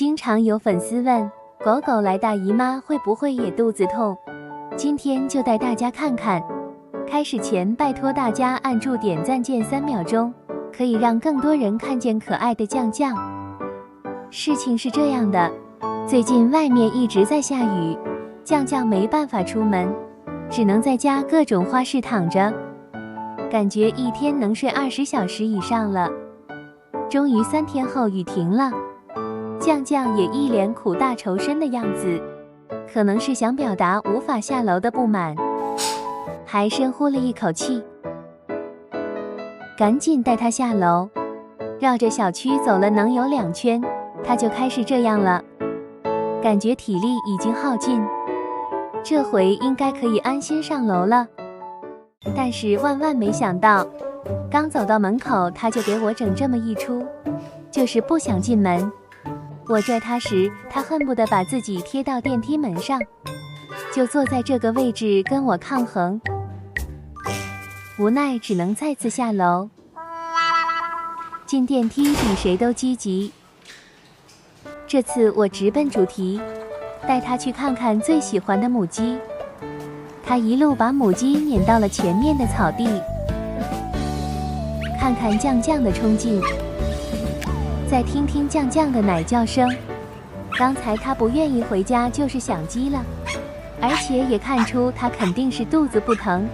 经常有粉丝问，狗狗来大姨妈会不会也肚子痛？今天就带大家看看。开始前，拜托大家按住点赞键3秒钟，可以让更多人看见可爱的酱酱。事情是这样的，最近外面一直在下雨，酱酱没办法出门，只能在家各种花式躺着，感觉一天能睡20小时以上了。终于3天后雨停了，酱酱也一脸苦大仇深的样子，可能是想表达无法下楼的不满，还深呼了一口气。赶紧带他下楼，绕着小区走了能有2圈，他就开始这样了，感觉体力已经耗尽，这回应该可以安心上楼了。但是万万没想到，刚走到门口他就给我整这么一出，就是不想进门。我拽他时，他恨不得把自己贴到电梯门上，就坐在这个位置跟我抗衡。无奈只能再次下楼，进电梯比谁都积极。这次我直奔主题，带他去看看最喜欢的母鸡。他一路把母鸡撵到了前面的草地，看看酱酱的冲劲，再听听酱酱的奶叫声。刚才他不愿意回家就是想鸡了，而且也看出他肯定是肚子不疼，